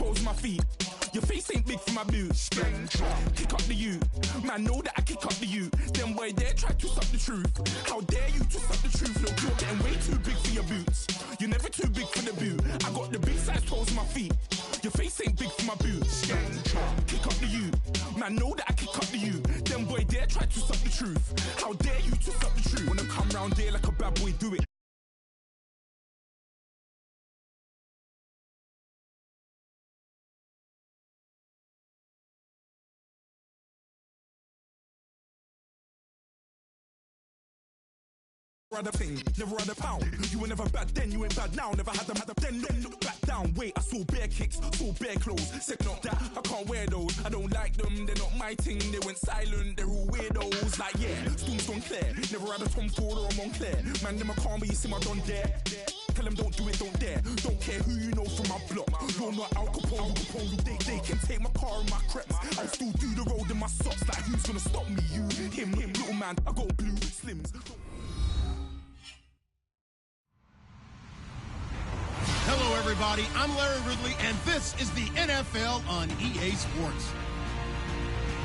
toes, my feet. Your face ain't big for my boots. Kick up the U. Man, know that I kick up the U. Them boy there try to suck the truth. How dare you to suck the truth? Look, you're getting way too big for your boots. You're never too big for the boot. I got the big size toes, my feet. Your face ain't big for my boots. Kick up the U. Man, know that I kick up the U. Them boy there try to suck the truth. How dare you to suck the truth? Wanna come round there like a bad boy, do it. Never had a thing, never had a pound. You were never bad then, you ain't bad now. Never had them then, look back down. Wait, I saw bare kicks, saw bare clothes. Said not that, I can't wear those. I don't like them, they're not my thing. They went silent, they're all weirdos. Like yeah, Storm's gone clear. Never had a Tom Ford or a Montclair. Man, them I can't be, you see my done there. Tell them don't do it, don't dare. Don't care who you know from my block. You're not Al Capone, they can take my car and my creps. I'll still do the road in my socks. Like who's gonna stop me? You, him, little man. I got blue slims. Hello, everybody. I'm Larry Ridley, and this is the NFL on EA Sports.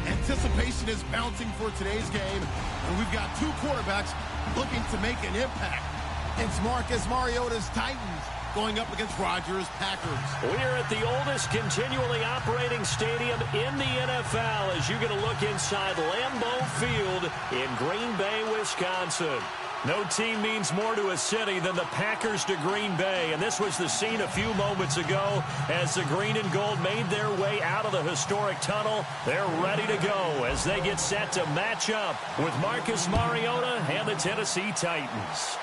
Anticipation is mounting for today's game, and we've got two quarterbacks looking to make an impact. It's Marcus Mariota's Titans going up against Rodgers' Packers. We're at the oldest continually operating stadium in the NFL as you get a look inside Lambeau Field in Green Bay, Wisconsin. No team means more to a city than the Packers to Green Bay, and this was the scene a few moments ago as the green and gold made their way out of the historic tunnel. They're ready to go as they get set to match up with Marcus Mariota and the Tennessee Titans.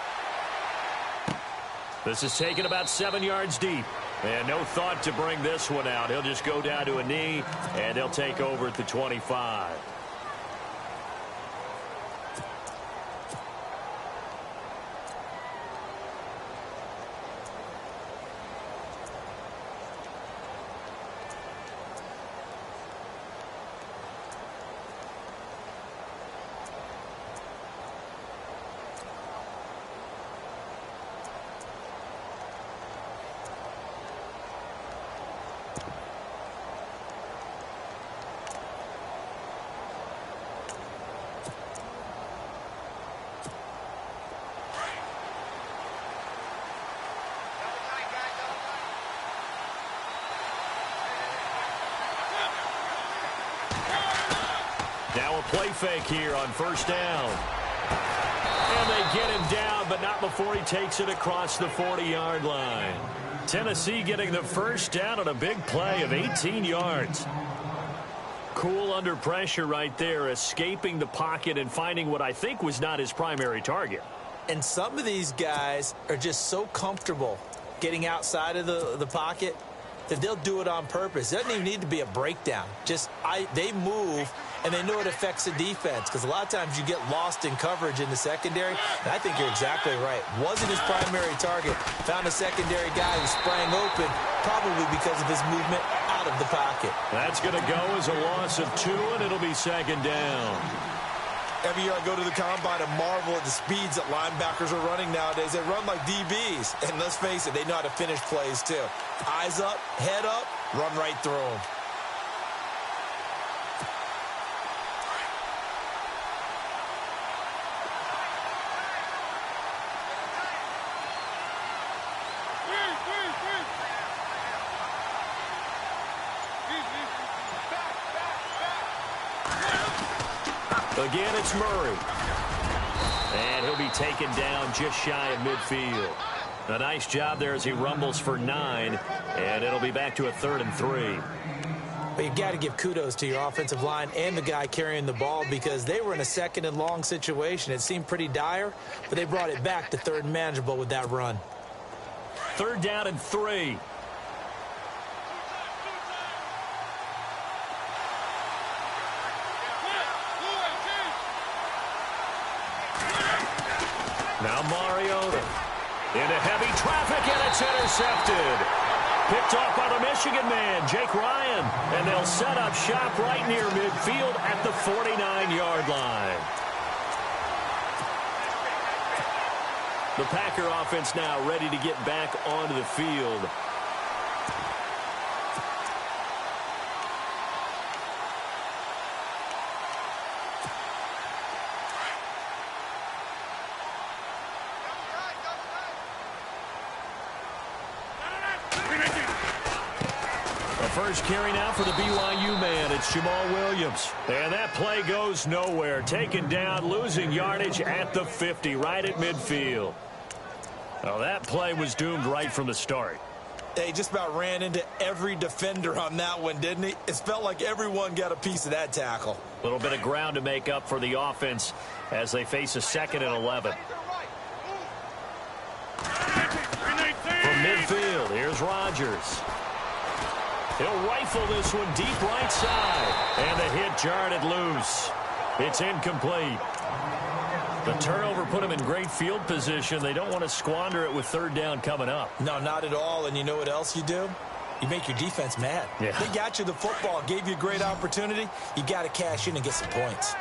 This is taken about 7 yards deep, and no thought to bring this one out. He'll just go down to a knee, and he'll take over at the 25. Now a play fake here on first down. And they get him down, but not before he takes it across the 40-yard line. Tennessee getting the first down on a big play of 18 yards. Cool under pressure right there, escaping the pocket and finding what I think was not his primary target. And some of these guys are just so comfortable getting outside of the pocket that they'll do it on purpose. It doesn't even need to be a breakdown. They move, and they know it affects the defense because a lot of times you get lost in coverage in the secondary, and I think you're exactly right. Wasn't his primary target. Found a secondary guy who sprang open, probably because of his movement out of the pocket. That's going to go as a loss of 2, and it'll be second down. Every year I go to the combine and marvel at the speeds that linebackers are running nowadays. They run like DBs. And let's face it, they know how to finish plays too. Eyes up, head up, run right through them. Again, it's Murray. And he'll be taken down just shy of midfield. A nice job there as he rumbles for 9. And it'll be back to a 3rd and 3. But you got to give kudos to your offensive line and the guy carrying the ball because they were in a 2nd and long situation. It seemed pretty dire, but they brought it back to 3rd and manageable with that run. 3rd down and 3. Now Mariota into heavy traffic, and it's intercepted. Picked off by the Michigan man, Jake Ryan. And they'll set up shop right near midfield at the 49-yard line. The Packer offense now ready to get back onto the field. first carry now for the BYU man. It's Jamal Williams. And that play goes nowhere. Taken down, losing yardage at the 50, right at midfield. Oh, that play was doomed right from the start. He just about ran into every defender on that one, didn't he? It felt like everyone got a piece of that tackle. A little bit of ground to make up for the offense as they face a 2nd and 11. From midfield, here's Rodgers. He'll rifle this one deep right side. And the hit jarred it loose. It's incomplete. The turnover put him in great field position. They don't want to squander it with 3rd down coming up. No, not at all. And you know what else you do? You make your defense mad. Yeah. They got you the football, gave you a great opportunity. You got to cash in and get some points.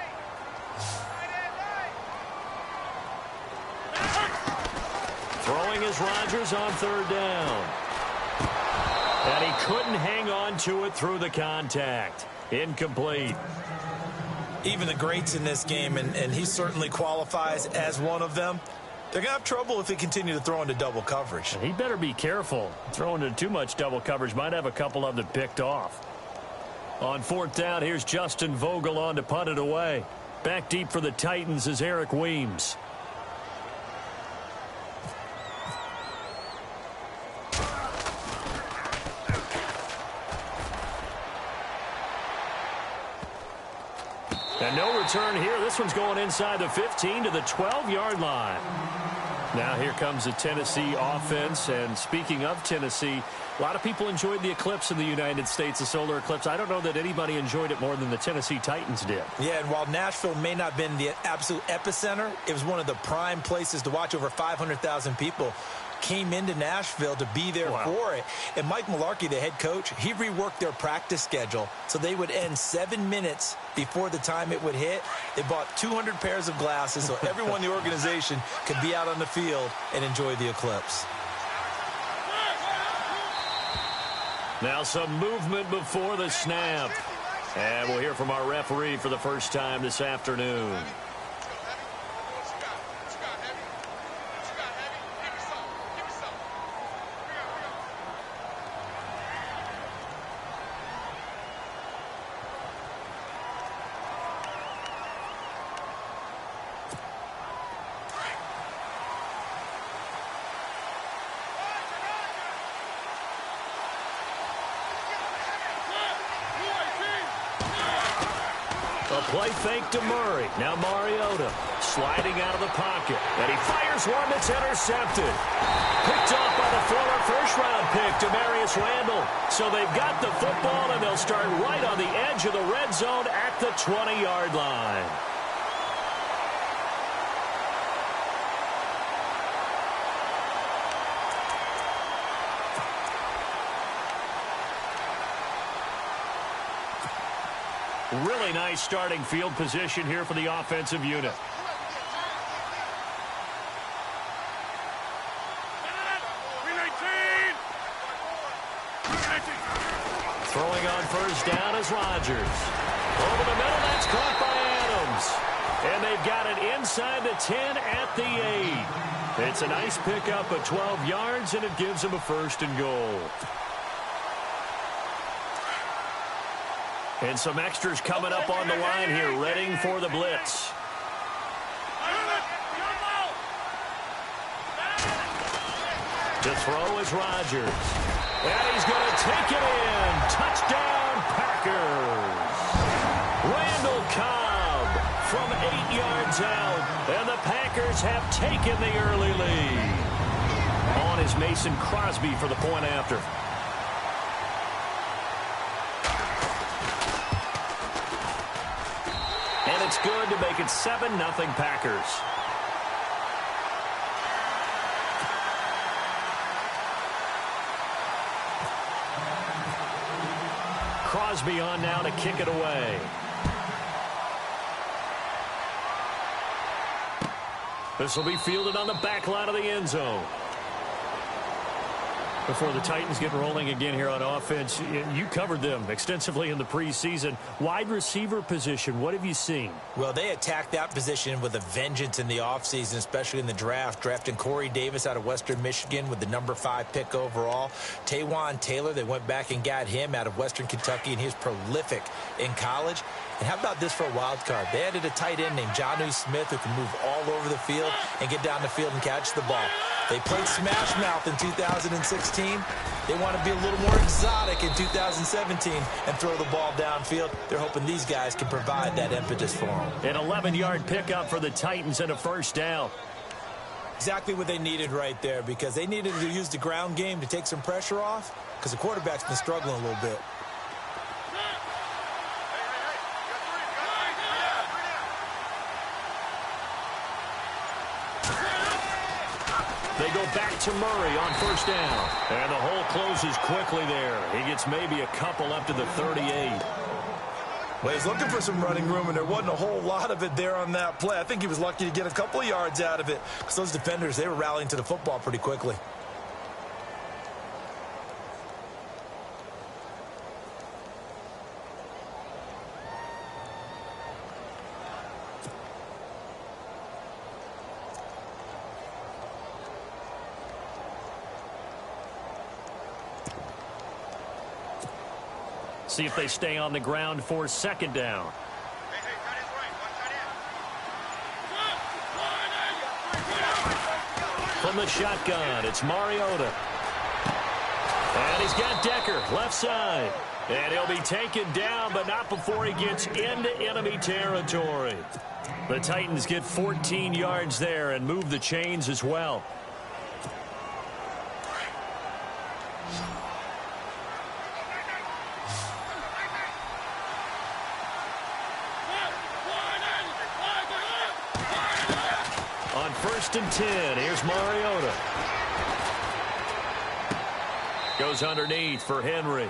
Throwing is Rodgers on 3rd down. And he couldn't hang on to it through the contact. Incomplete. Even the greats in this game, and he certainly qualifies as one of them, they're going to have trouble if they continue to throw into double coverage. He better be careful. Throwing into too much double coverage might have a couple of them picked off. On 4th down, here's Justin Vogel on to punt it away. Back deep for the Titans is Eric Weems. And no return here. This one's going inside the 15 to the 12-yard line. Now here comes the Tennessee offense. And speaking of Tennessee, a lot of people enjoyed the eclipse in the United States, the solar eclipse. I don't know that anybody enjoyed it more than the Tennessee Titans did. Yeah, and while Nashville may not have been the absolute epicenter, it was one of the prime places to watch. Over 500,000 people came into Nashville to be there for it. And Mike Mularkey, the head coach, he reworked their practice schedule so they would end 7 minutes before the time it would hit. They bought 200 pairs of glasses so everyone in the organization could be out on the field and enjoy the eclipse. Now some movement before the snap. And we'll hear from our referee for the first time this afternoon. Play fake to Murray. Now Mariota sliding out of the pocket. And he fires one that's intercepted. Picked off by the former first-round pick, Demarius Randall. So they've got the football, and they'll start right on the edge of the red zone at the 20-yard line. Really nice starting field position here for the offensive unit. Throwing on first down is Rodgers. Over the middle, that's caught by Adams. And they've got it inside the 10 at the 8. It's a nice pickup of 12 yards, and it gives them a 1st and goal. And some extras coming up on the line here, readying for the blitz. To throw is Rodgers. And he's going to take it in. Touchdown, Packers. Randall Cobb from 8 yards out. And the Packers have taken the early lead. On is Mason Crosby for the point after. And it's good to make it 7-0 Packers. Crosby on now to kick it away. This will be fielded on the back line of the end zone. Before the Titans get rolling again here on offense, you covered them extensively in the preseason. Wide receiver position, what have you seen? Well, they attacked that position with a vengeance in the offseason, especially in the draft, drafting Corey Davis out of Western Michigan with the number 5 pick overall. Taywan Taylor, they went back and got him out of Western Kentucky, and he was prolific in college. And how about this for a wild card? They added a tight end named Jonnu Smith who can move all over the field and get down the field and catch the ball. They played smash mouth in 2016. They want to be a little more exotic in 2017 and throw the ball downfield. They're hoping these guys can provide that impetus for them. An 11-yard pickup for the Titans and a first down. Exactly what they needed right there, because they needed to use the ground game to take some pressure off, because the quarterback's been struggling a little bit. They go back to Murray on first down. And the hole closes quickly there. He gets maybe a couple up to the 38. Well, he's looking for some running room, and there wasn't a whole lot of it there on that play. I think he was lucky to get a couple of yards out of it, because those defenders, they were rallying to the football pretty quickly. See if they stay on the ground for second down. From the shotgun, it's Mariota. And he's got Decker, left side. And he'll be taken down, but not before he gets into enemy territory. The Titans get 14 yards there and move the chains as well. First and 10. Here's Mariota. Goes underneath for Henry.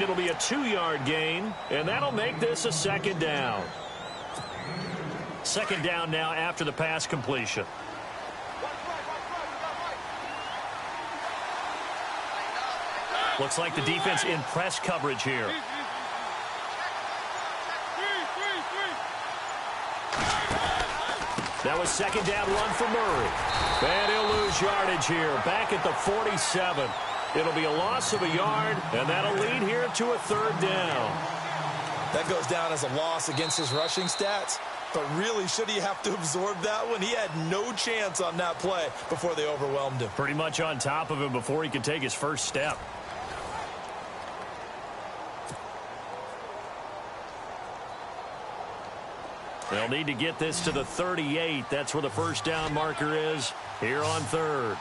It'll be a 2-yard gain, and that'll make this a second down. Second down now after the pass completion. Looks like the defense in press coverage here. That was second down run for Murray. And he'll lose yardage here. Back at the 47. It'll be a loss of a yard, and that'll lead here to a third down. That goes down as a loss against his rushing stats. But really, should he have to absorb that one? He had no chance on that play before they overwhelmed him. Pretty much on top of him before he could take his first step. They'll need to get this to the 38. That's where the first down marker is here on third.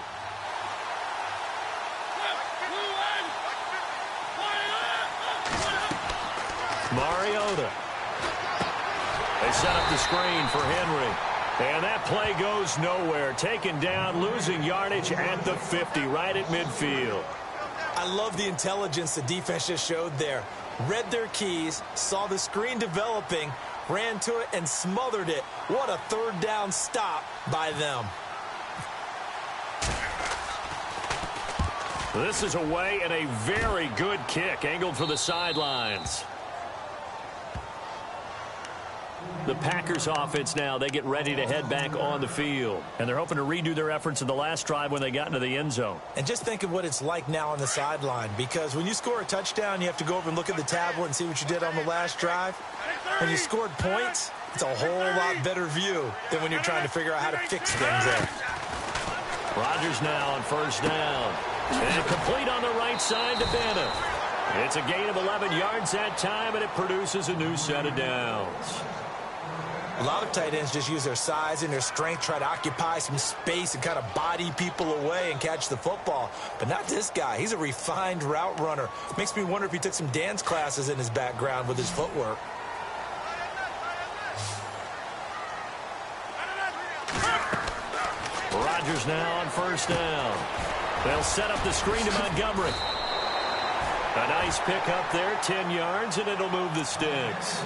Mariota. They set up the screen for Henry. And that play goes nowhere. Taken down, losing yardage at the 50, right at midfield. I love the intelligence the defense just showed there. Read their keys, saw the screen developing, ran to it and smothered it. What a third down stop by them. This is away and a very good kick angled for the sidelines. The Packers offense now, they get ready to head back on the field. And they're hoping to redo their efforts in the last drive when they got into the end zone. And just think of what it's like now on the sideline, because when you score a touchdown, you have to go over and look at the tablet and see what you did on the last drive. When you scored points, it's a whole lot better view than when you're trying to figure out how to fix things there. Rodgers now on first down. And complete on the right side to Bennett. It's a gain of 11 yards that time, and it produces a new set of downs. A lot of tight ends just use their size and their strength, try to occupy some space and kind of body people away and catch the football. But not this guy. He's a refined route runner. Makes me wonder if he took some dance classes in his background with his footwork. Rodgers now on first down. They'll set up the screen to Montgomery. A nice pick up there, 10 yards, and it'll move the sticks.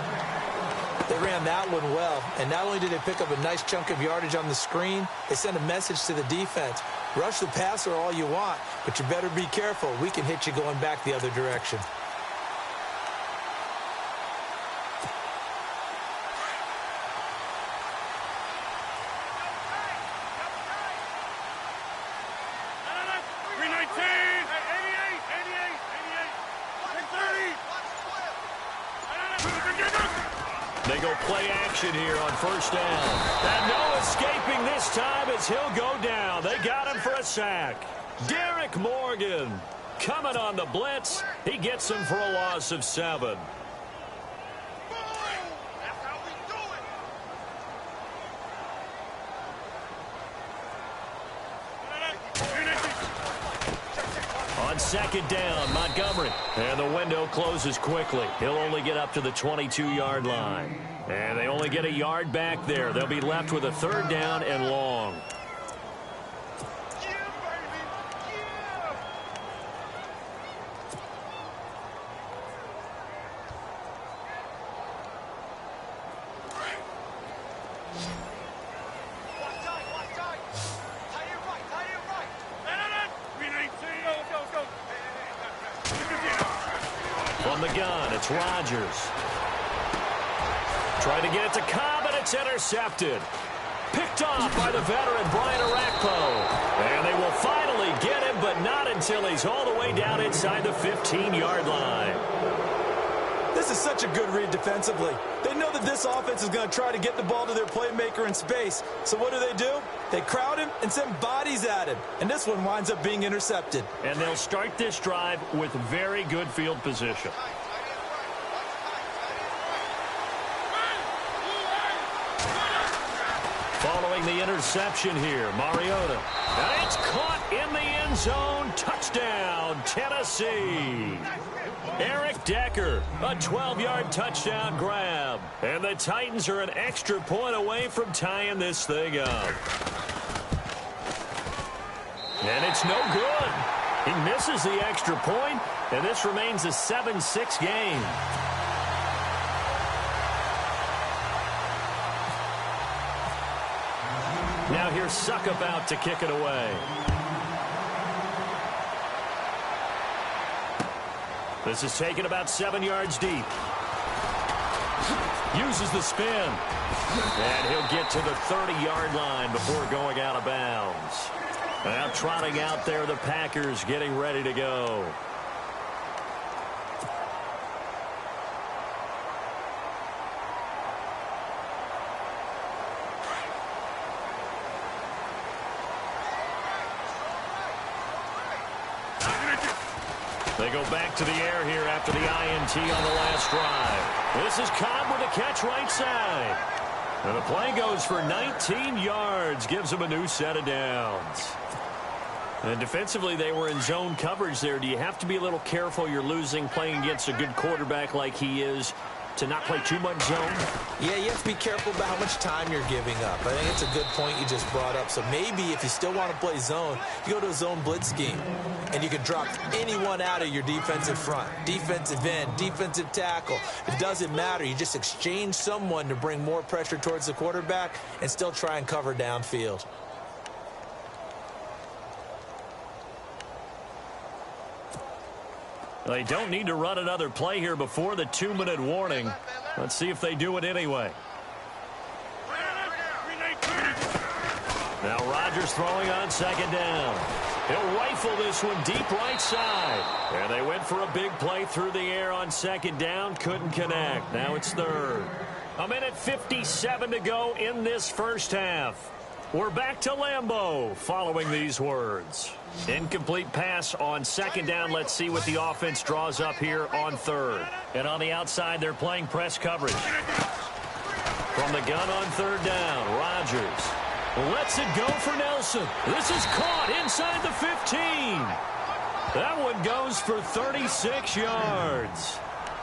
They ran that one well, and not only did they pick up a nice chunk of yardage on the screen, they sent a message to the defense. Rush the passer all you want, but you better be careful. We can hit you going back the other direction. They go play action here on first down. And no escaping this time as he'll go down. They got him for a sack. Derek Morgan coming on the blitz. He gets him for a loss of 7. On second down, Montgomery. And the window closes quickly. He'll only get up to the 22-yard line. And they only get a yard back there. They'll be left with a third down and long. From the gun, it's Rodgers. Trying to get it to Cobb, and it's intercepted. Picked off by the veteran Brian Orakpo. And they will finally get him, but not until he's all the way down inside the 15-yard line. This is such a good read defensively. They know that this offense is going to try to get the ball to their playmaker in space. So what do? They crowd him and send bodies at him. And this one winds up being intercepted. And they'll start this drive with very good field position. Following the interception here, Mariota. And it's caught in the end zone. Touchdown, Tennessee. Eric Decker, a 12-yard touchdown grab. And the Titans are an extra point away from tying this thing up. And it's no good. He misses the extra point, and this remains a 7-6 game. Now here's Suckup out to kick it away. This is taken about 7 yards deep. Uses the spin. And he'll get to the 30-yard line before going out of bounds. Now trotting out there, the Packers getting ready to go. They go back to the air here after the INT on the last drive. This is Cobb with a catch right side. And the play goes for 19 yards. Gives them a new set of downs. And defensively, they were in zone coverage there. Do you have to be a little careful? You're losing playing against a good quarterback like he is to not play too much zone? Yeah, you have to be careful about how much time you're giving up. I think it's a good point you just brought up. So maybe if you still want to play zone, you go to a zone blitz scheme. And you can drop anyone out of your defensive front. Defensive end, defensive tackle. It doesn't matter. You just exchange someone to bring more pressure towards the quarterback and still try and cover downfield. They don't need to run another play here before the 2-minute warning. Let's see if they do it anyway. Now Rodgers throwing on second down. He'll rifle this one deep right side. And they went for a big play through the air on second down. Couldn't connect. Now it's third. 1:57 to go in this first half. We're back to Lambeau following these words. Incomplete pass on second down. Let's see what the offense draws up here on third. And on the outside, they're playing press coverage. From the gun on third down, Rodgers lets it go for Nelson. This is caught inside the 15. That one goes for 36 yards.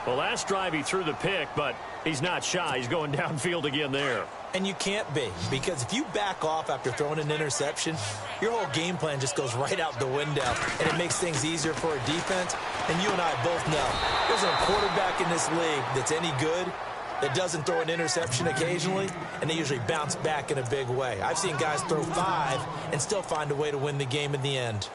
Well, last drive he threw the pick, but he's not shy. He's going downfield again there. And you can't be, because if you back off after throwing an interception, your whole game plan just goes right out the window, and it makes things easier for a defense. And you and I both know there's a quarterback in this league that's any good, that doesn't throw an interception occasionally, and they usually bounce back in a big way. I've seen guys throw 5 and still find a way to win the game in the end.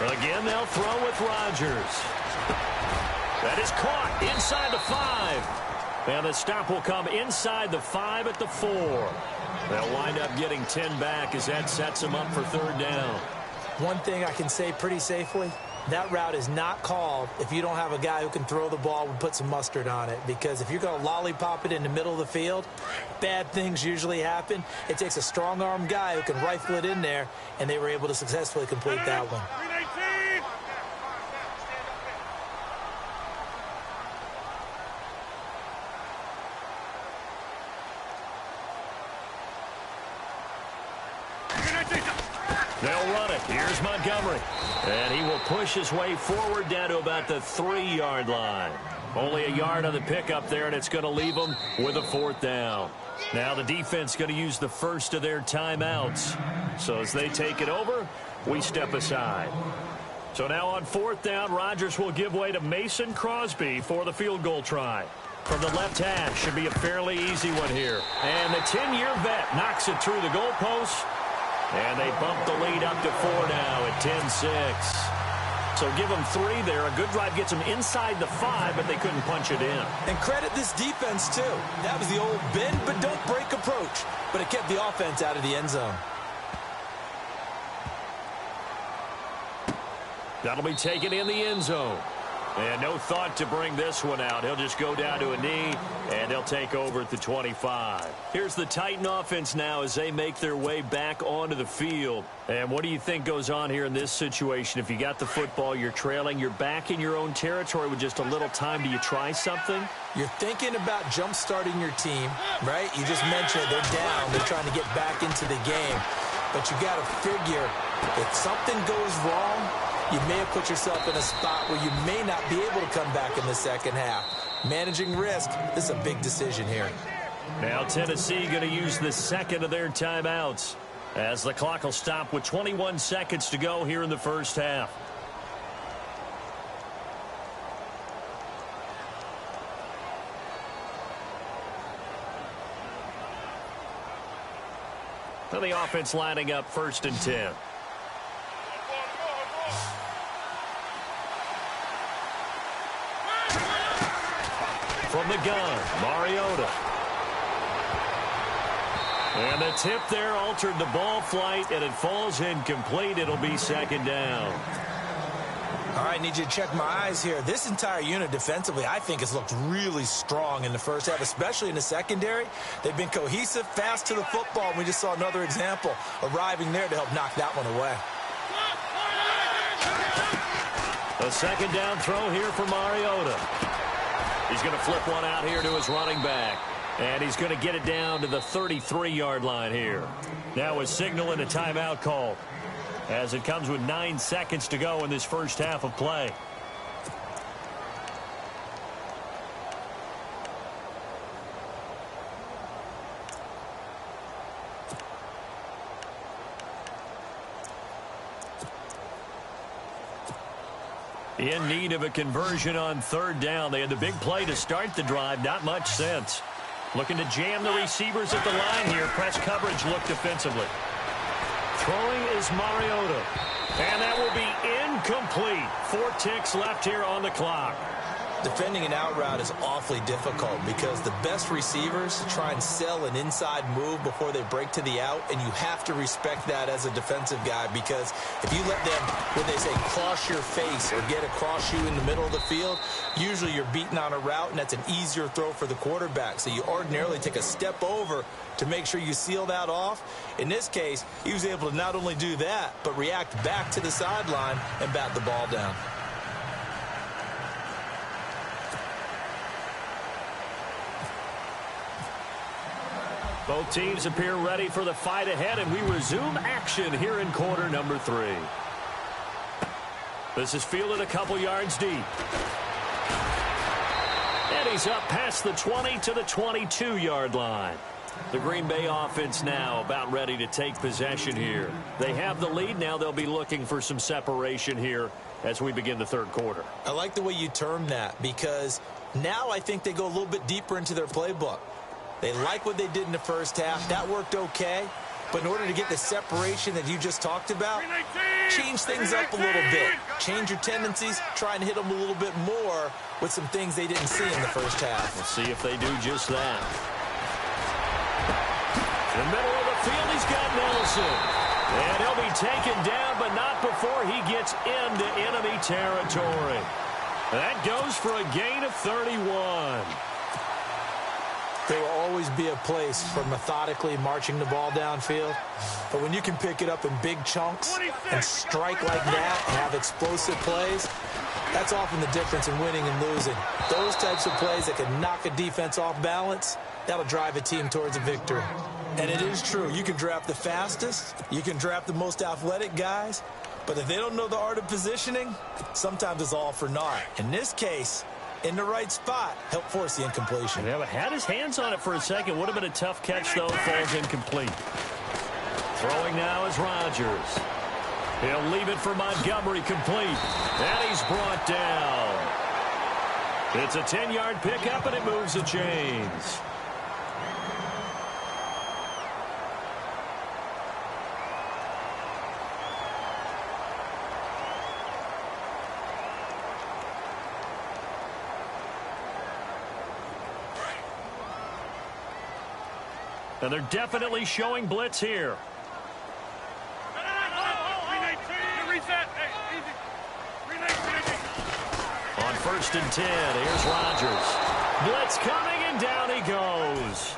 Again, they'll throw with Rodgers. That is caught inside the 5. And the stop will come inside the 5 at the 4. They'll wind up getting 10 back as that sets them up for 3rd down. One thing I can say pretty safely, that route is not called if you don't have a guy who can throw the ball and put some mustard on it. Because if you're going to lollipop it in the middle of the field, bad things usually happen. It takes a strong-arm guy who can rifle it in there, and they were able to successfully complete that one. They'll run it. Here's Montgomery. And he will push his way forward down to about the 3-yard line. Only a yard on the pickup there, and it's going to leave them with a 4th down. Now the defense going to use the first of their timeouts. So as they take it over, we step aside. So now on 4th down, Rodgers will give way to Mason Crosby for the field goal try. From the left hash, should be a fairly easy one here. And the 10-year vet knocks it through the goalpost. And they bump the lead up to 4 now at 10-6. So give them 3 there. A good drive gets them inside the 5, but they couldn't punch it in. And credit this defense, too. That was the old bend but don't break approach. But it kept the offense out of the end zone. That'll be taken in the end zone. And no thought to bring this one out. He'll just go down to a knee, and they'll take over at the 25. Here's the Titan offense now as they make their way back onto the field. And what do you think goes on here in this situation? If you got the football, you're trailing, you're back in your own territory with just a little time. Do you try something? You're thinking about jump-starting your team, right? You just mentioned they're down. They're trying to get back into the game. But you got to figure if something goes wrong, you may have put yourself in a spot where you may not be able to come back in the second half. Managing risk, this is a big decision here. Now Tennessee going to use the second of their timeouts as the clock will stop with 21 seconds to go here in the first half. So the offense lining up 1st and 10. From the gun, Mariota. And the tip there altered the ball flight, and it falls incomplete. It'll be 2nd down. All right, I need you to check my eyes here. This entire unit defensively, I think, has looked really strong in the first half, especially in the secondary. They've been cohesive, fast to the football. We just saw another example arriving there to help knock that one away. A 2nd down throw here for Mariota. He's going to flip one out here to his running back. And he's going to get it down to the 33-yard line here. Now a signal and a timeout call as it comes with 9 seconds to go in this first half of play. In need of a conversion on 3rd down. They had the big play to start the drive. Not much sense. Looking to jam the receivers at the line here. Press coverage looked defensively. Throwing is Mariota. And that will be incomplete. 4 ticks left here on the clock. Defending an out route is awfully difficult because the best receivers try and sell an inside move before they break to the out, and you have to respect that as a defensive guy because if you let them, what they say, cross your face or get across you in the middle of the field, usually you're beaten on a route, and that's an easier throw for the quarterback. So you ordinarily take a step over to make sure you seal that off. In this case, he was able to not only do that, but react back to the sideline and bat the ball down. Both teams appear ready for the fight ahead, and we resume action here in quarter number 3. This is fielded a couple yards deep. And he's up past the 20 to the 22-yard line. The Green Bay offense now about ready to take possession here. They have the lead. Now they'll be looking for some separation here as we begin the third quarter. I like the way you term that, because now I think they go a little bit deeper into their playbook. They like what they did in the first half. That worked okay. But in order to get the separation that you just talked about, change things up a little bit. Change your tendencies. Try and hit them a little bit more with some things they didn't see in the first half. We'll see if they do just that. In the middle of the field, he's got Nelson. And he'll be taken down, but not before he gets into enemy territory. That goes for a gain of 31. There will always be a place for methodically marching the ball downfield. But when you can pick it up in big chunks and strike like that and have explosive plays, that's often the difference in winning and losing. Those types of plays that can knock a defense off balance, that'll drive a team towards a victory. And it is true. You can draft the fastest. You can draft the most athletic guys. But if they don't know the art of positioning, sometimes it's all for naught. In this case, in the right spot, help force the incompletion. Yeah, but had his hands on it for a second. Would have been a tough catch, though. Falls incomplete. Throwing now is Rodgers. He'll leave it for Montgomery, complete. And he's brought down. It's a 10-yard pickup, and it moves the chains. And they're definitely showing blitz here. On 1st and 10, here's Rodgers. Blitz coming, and down he goes.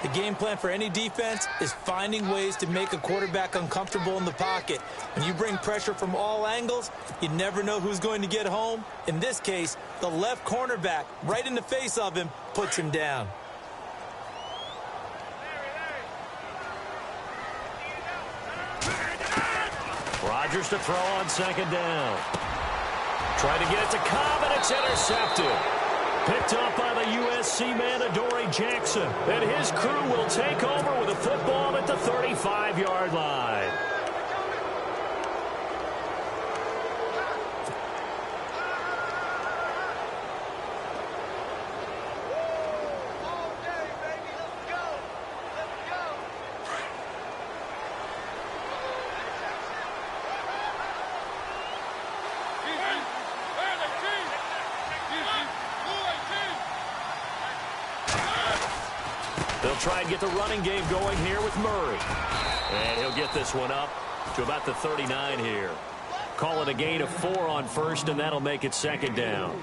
The game plan for any defense is finding ways to make a quarterback uncomfortable in the pocket. When you bring pressure from all angles, you never know who's going to get home. In this case, the left cornerback, right in the face of him, puts him down. Rodgers to throw on 2nd down. Trying to get it to Cobb, and it's intercepted. Picked up by the USC man, Adoree Jackson. And his crew will take over with a football at the 35-yard line. They'll try and get the running game going here with Murray. And he'll get this one up to about the 39 here. Call it a gain of 4 on 1st, and that'll make it 2nd down.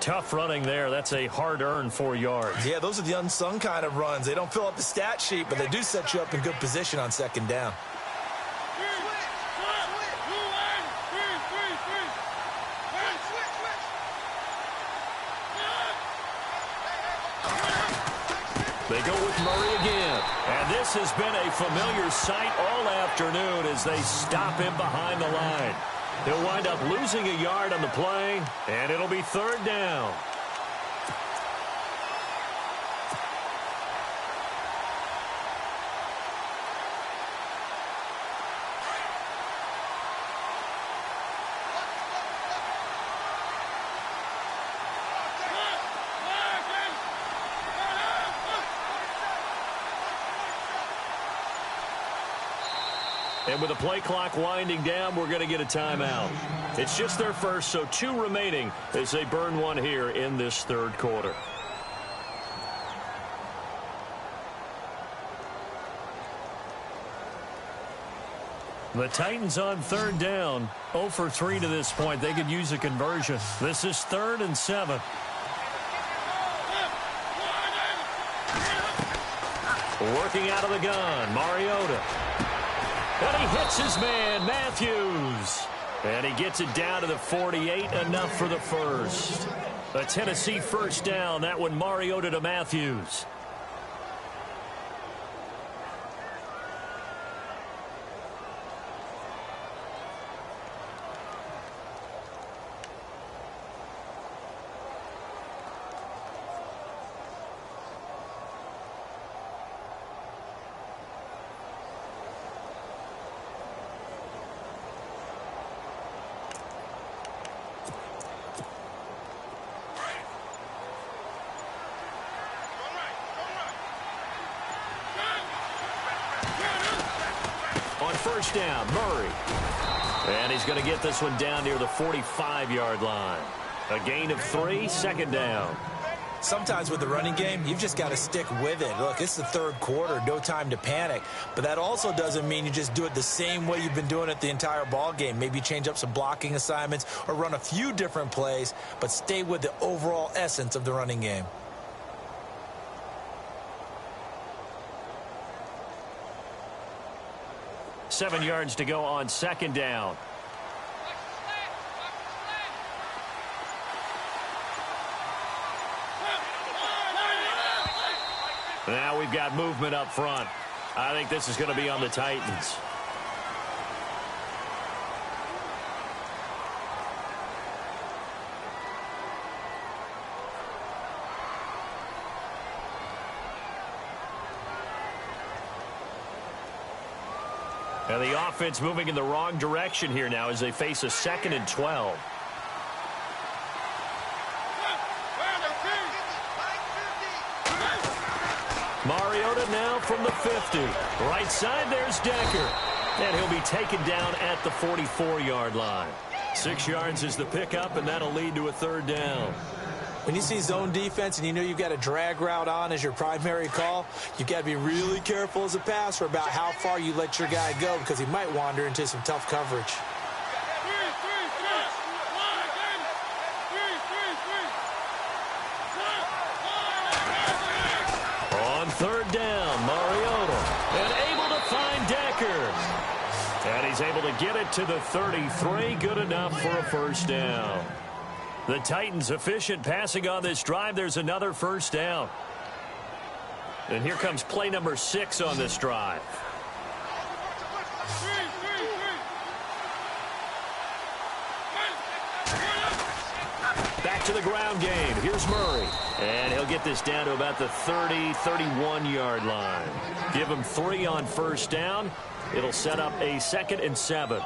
Tough running there. That's a hard-earned 4 yards. Yeah, those are the unsung kind of runs. They don't fill up the stat sheet, but they do set you up in good position on 2nd down. They go with Murray again. And this has been a familiar sight all afternoon as they stop him behind the line. He'll wind up losing a yard on the play, and it'll be 3rd down. And with the play clock winding down, we're going to get a timeout. It's just their first, so 2 remaining as they burn one here in this 3rd quarter. The Titans on 3rd down, 0 for 3 to this point. They could use a conversion. This is 3rd and 7. Working out of the gun, Mariota. And he hits his man, Matthews. And he gets it down to the 48, enough for the first. A Tennessee 1st down, that one Mariota to Matthews. first down. Murray. And he's going to get this one down near the 45-yard line. A gain of 3, second down. Sometimes with the running game, you've just got to stick with it. Look, it's the third quarter, no time to panic. But that also doesn't mean you just do it the same way you've been doing it the entire ball game. Maybe change up some blocking assignments or run a few different plays, but stay with the overall essence of the running game. Seven yards to go on second down. Now we've got movement up front. I think this is going to be on the Titans. And the offense moving in the wrong direction here now as they face a 2nd and 12. Mariota now from the 50. Right side, there's Decker. And he'll be taken down at the 44-yard line. 6 yards is the pickup, and that'll lead to a third down. When you see zone defense and you know you've got a drag route on as your primary call, you've got to be really careful as a passer about how far you let your guy go because he might wander into some tough coverage. On third down, Mariota, and able to find Decker. And he's able to get it to the 33, good enough for a first down. The Titans efficient passing on this drive. There's another first down. And here comes play number 6 on this drive. Back to the ground game. Here's Murray. And he'll get this down to about the 30, 31-yard line. Give him 3 on first down. It'll set up a 2nd and 7.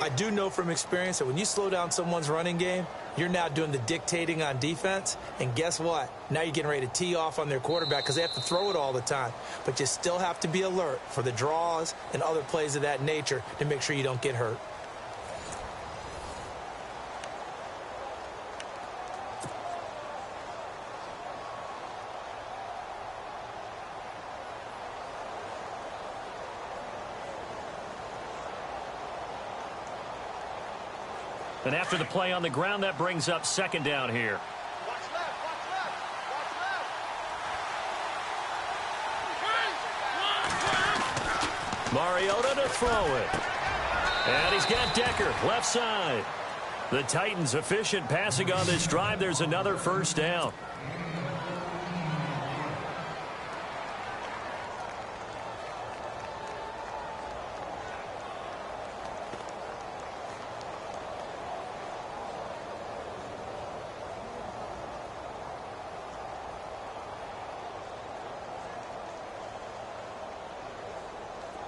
I do know from experience that when you slow down someone's running game, you're now doing the dictating on defense. And guess what? Now you're getting ready to tee off on their quarterback because they have to throw it all the time. But you still have to be alert for the draws and other plays of that nature to make sure you don't get hurt. And after the play on the ground, that brings up second down here. Mariota to throw it. And he's got Decker, left side. The Titans efficient passing on this drive. There's another first down.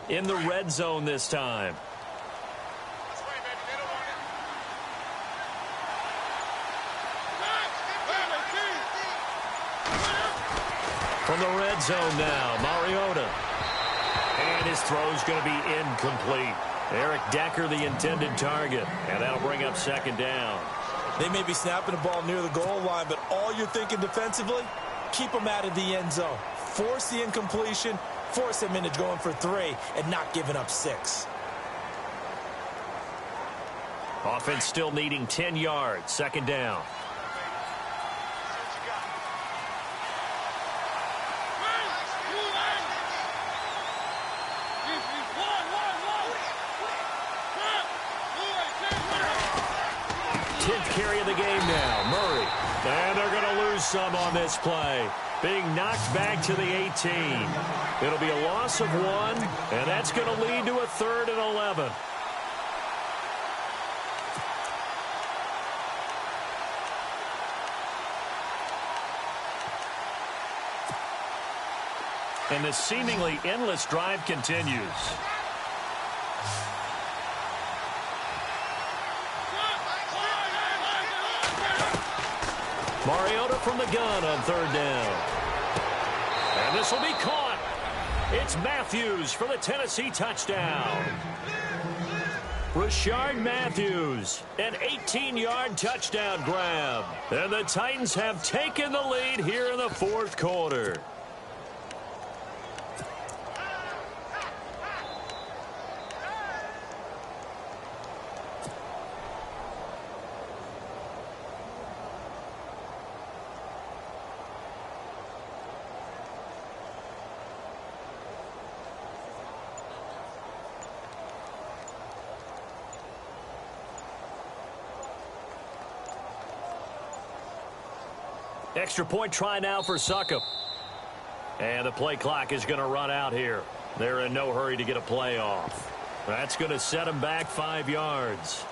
In the red zone this time. From the red zone now, Mariota. And his throw's going to be incomplete. Eric Decker, the intended target. And that'll bring up second down. They may be snapping the ball near the goal line, but all you're thinking defensively, keep them out of the end zone. Force the incompletion. Force him into going for 3 and not giving up 6. Offense still needing 10 yards. Second down. Carry of the game now, Murray. And they're going to lose some on this play. Being knocked back to the 18. It'll be a loss of 1, and that's going to lead to a 3rd and 11. And this seemingly endless drive continues. Mariota from the gun on third down. And this will be caught. It's Matthews for the Tennessee touchdown. Rashard Matthews, an 18-yard touchdown grab. And the Titans have taken the lead here in the fourth quarter. Extra point try now for Succop. And the play clock is going to run out here. They're in no hurry to get a play off. That's going to set them back 5 yards.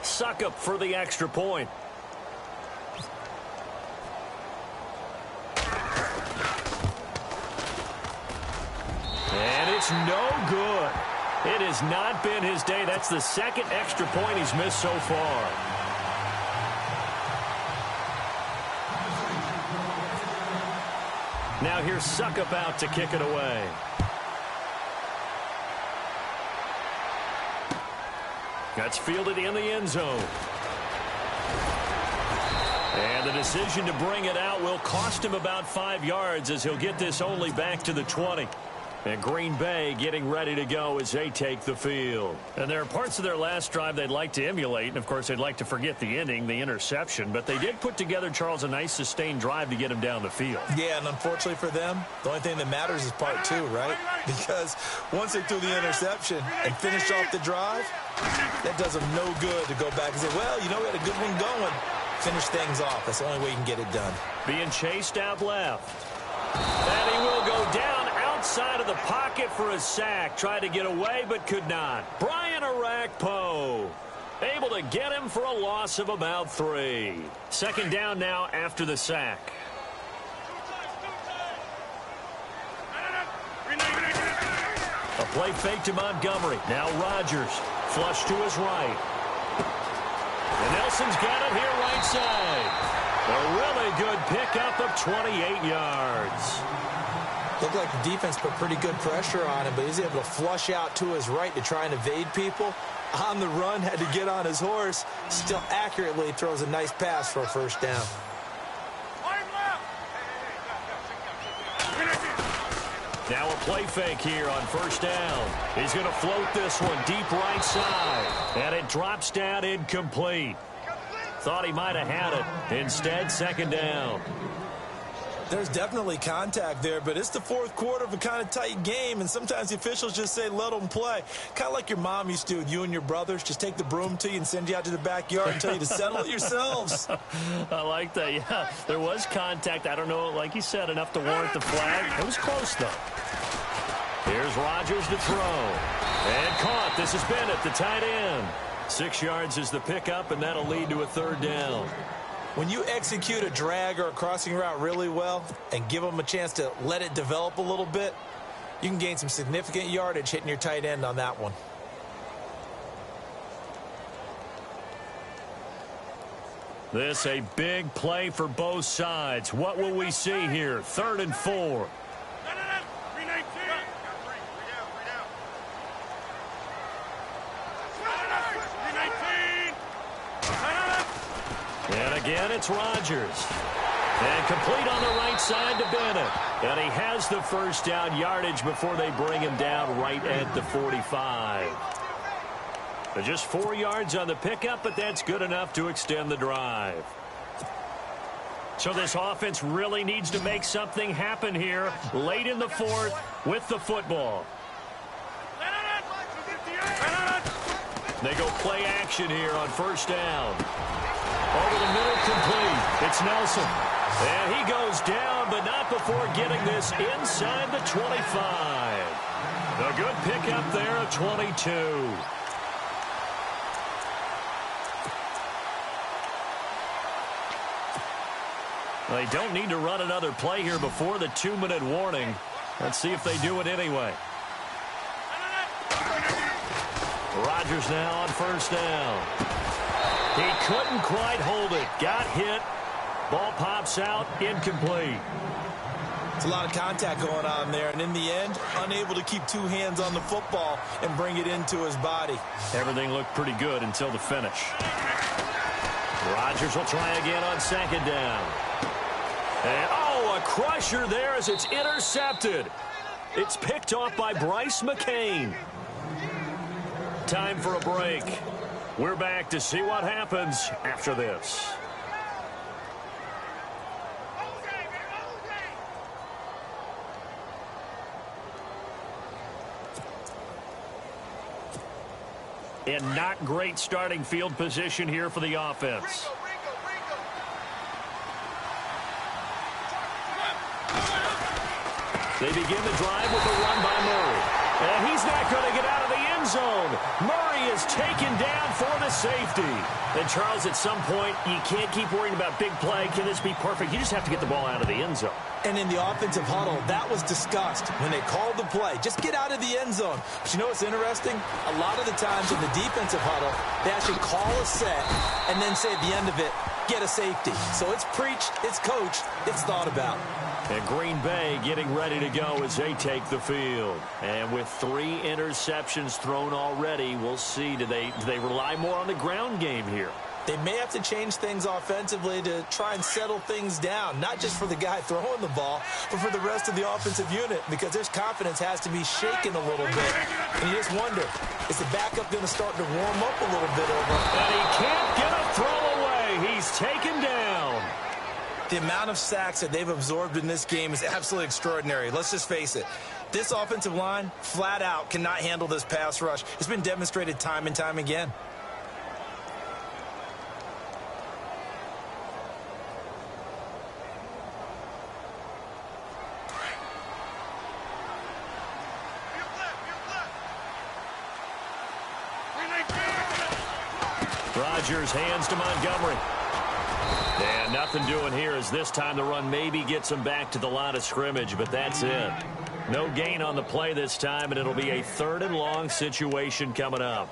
Succop for the extra point. And it's no good. It has not been his day. That's the second extra point he's missed so far. Now here's Succop out to kick it away. That's fielded in the end zone. And the decision to bring it out will cost him about 5 yards as he'll get this only back to the 20. And Green Bay getting ready to go as they take the field. And there are parts of their last drive they'd like to emulate. And, of course, they'd like to forget the inning, the interception. But they did put together, Charles, a nice sustained drive to get him down the field. Yeah, and unfortunately for them, the only thing that matters is part 2, right? Because once they threw the interception and finished off the drive, that does them no good to go back and say, well, you know, we had a good one going. Finish things off. That's the only way you can get it done. Being chased out left. And he will go down outside of the pocket for a sack. Tried to get away, but could not. Brian Arakpo able to get him for a loss of about 3. Second down now after the sack. A play fake to Montgomery. Now Rodgers. Flush to his right. And Nelson's got it here right side. A really good pickup of 28 yards. Looked like the defense put pretty good pressure on him, but he's able to flush out to his right to try and evade people. On the run, had to get on his horse. Still accurately throws a nice pass for a first down. Now a play fake here on first down. He's going to float this one deep right side. And it drops down incomplete. Thought he might have had it. Instead, second down. There's definitely contact there, but it's the fourth quarter of a kind of tight game, and sometimes the officials just say, let them play. Kind of like your mom used to with you and your brothers. Just take the broom to you and send you out to the backyard and tell you to settle it yourselves. I like that, yeah. There was contact. I don't know, like you said, enough to warrant the flag. It was close, though. Here's Rodgers to throw. And caught. This is Bennett, the tight end. 6 yards is the pickup, and that'll lead to a third down. When you execute a drag or a crossing route really well and give them a chance to let it develop a little bit, you can gain some significant yardage hitting your tight end on that one. This a big play for both sides. What will we see here? 3rd and 4. And again, it's Rodgers. And complete on the right side to Bennett. And he has the first down yardage before they bring him down right at the 45. So just 4 yards on the pickup, but that's good enough to extend the drive. So this offense really needs to make something happen here late in the fourth with the football. They go play action here on first down. Over the middle, complete. It's Nelson. And he goes down, but not before getting this inside the 25. A good pickup there, a 22. They don't need to run another play here before the 2-minute warning. Let's see if they do it anyway. Rodgers now on first down. He couldn't quite hold it. Got hit. Ball pops out. Incomplete. It's a lot of contact going on there, and in the end, unable to keep two hands on the football and bring it into his body. Everything looked pretty good until the finish. Rodgers will try again on second down. And, oh, a crusher there as it's intercepted. It's picked off by Bryce McCain. Time for a break. We're back to see what happens after this. And not great starting field position here for the offense. They begin the drive with a run by Murray. And he's not going to get out of the end zone. Murray is taken down for the safety. And, Charles, at some point, you can't keep worrying about big play. Can this be perfect? You just have to get the ball out of the end zone. And in the offensive huddle, that was discussed when they called the play. Just get out of the end zone. But you know what's interesting? A lot of the times in the defensive huddle, they actually call a set and then say at the end of it, get a safety. So it's preached, it's coached, it's thought about. And Green Bay getting ready to go as they take the field. And with 3 interceptions thrown already, we'll see. Do they rely more on the ground game here? They may have to change things offensively to try and settle things down, not just for the guy throwing the ball, but for the rest of the offensive unit, because their confidence has to be shaken a little bit. And you just wonder, is the backup going to start to warm up a little bit over? And he can't get a throw away. He's taken down. The amount of sacks that they've absorbed in this game is absolutely extraordinary. Let's just face it. This offensive line, flat out, cannot handle this pass rush. It's been demonstrated time and time again. Rodgers hands to Montgomery. And nothing doing here as this time the run maybe gets him back to the line of scrimmage, but that's it. No gain on the play this time, and it'll be a 3rd and long situation coming up.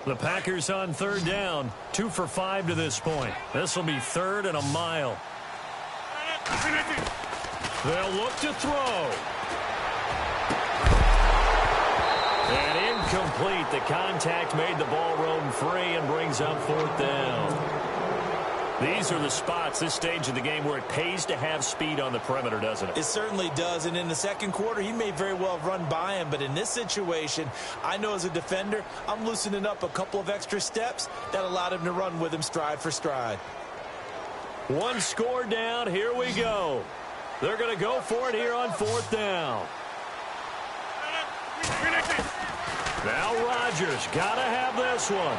The Packers on 3rd down, 2 for 5 to this point. This will be 3rd and a mile. They'll look to throw. And incomplete. The contact made the ball roam free and brings up 4th down. These are the spots, this stage of the game, where it pays to have speed on the perimeter, doesn't it? It certainly does. And in the second quarter, he may very well have run by him. But in this situation, I know as a defender, I'm loosening up a couple of extra steps that allowed him to run with him stride for stride. 1 score down. Here we go. They're going to go for it here on 4th down. Now Rodgers got to have this one.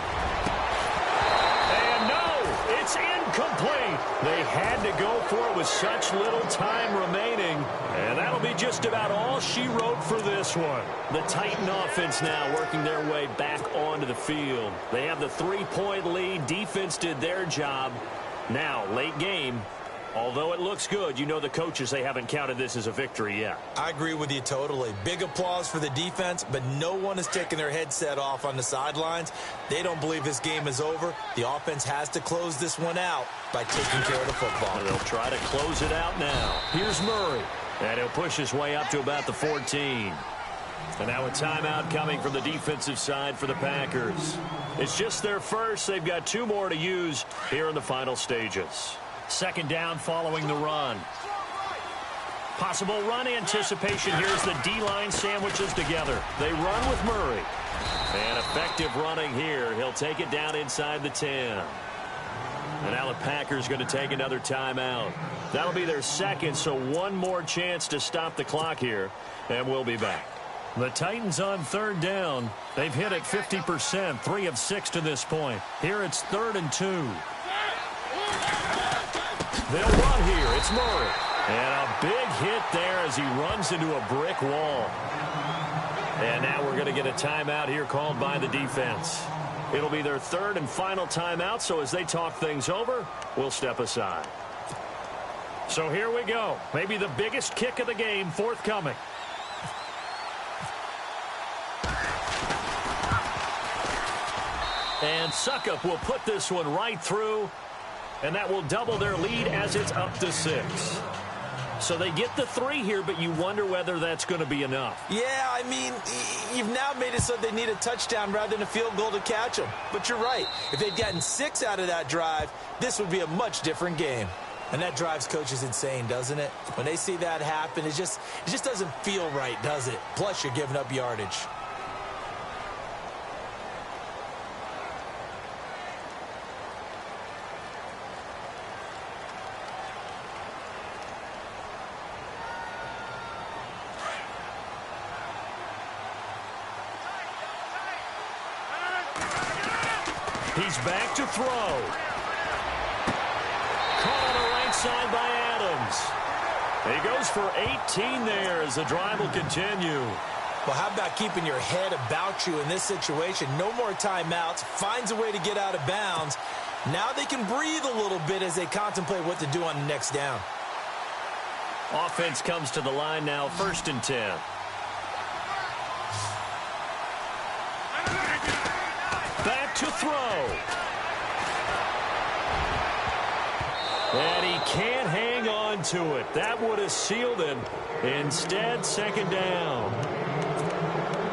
And no, it's incomplete. They had to go for it with such little time remaining. And that'll be just about all she wrote for this one. The Titan offense now working their way back onto the field. They have the 3-point lead. Defense did their job. Now, late game, although it looks good, you know the coaches, they haven't counted this as a victory yet. I agree with you totally. Big applause for the defense, but no one is taking their headset off on the sidelines. They don't believe this game is over. The offense has to close this one out by taking care of the football. And they'll try to close it out now. Here's Murray, and he'll push his way up to about the 14. And now a timeout coming from the defensive side for the Packers. It's just their first. They've got 2 more to use here in the final stages. 2nd down following the run. Possible run anticipation. Here's the D-line sandwiches together. They run with Murray. And effective running here. He'll take it down inside the 10. And now the Packers going to take another timeout. That'll be their 2nd, so 1 more chance to stop the clock here. And we'll be back. The Titans on 3rd down. They've hit it 50%, 3 of 6 to this point. Here it's 3rd and 2. They'll run here. It's Murray. And a big hit there as he runs into a brick wall. And now we're going to get a timeout here called by the defense. It'll be their third and final timeout, so as they talk things over, we'll step aside. So here we go. Maybe the biggest kick of the game forthcoming. And Suckup will put this one right through, and that will double their lead as it's up to 6. So they get the 3 here, but you wonder whether that's going to be enough. Yeah, I mean, you've now made it so they need a touchdown rather than a field goal to catch them. But you're right. If they'd gotten 6 out of that drive, this would be a much different game. And that drives coaches insane, doesn't it? When they see that happen, it just doesn't feel right, does it? Plus, you're giving up yardage. He's back to throw. Caught on the right side by Adams. He goes for 18 there as the drive will continue. Well, how about keeping your head about you in this situation? No more timeouts. Finds a way to get out of bounds. Now they can breathe a little bit as they contemplate what to do on the next down. Offense comes to the line now, 1st and 10. Back to throw. And he can't hang on to it. That would have sealed it. Instead, 2nd down.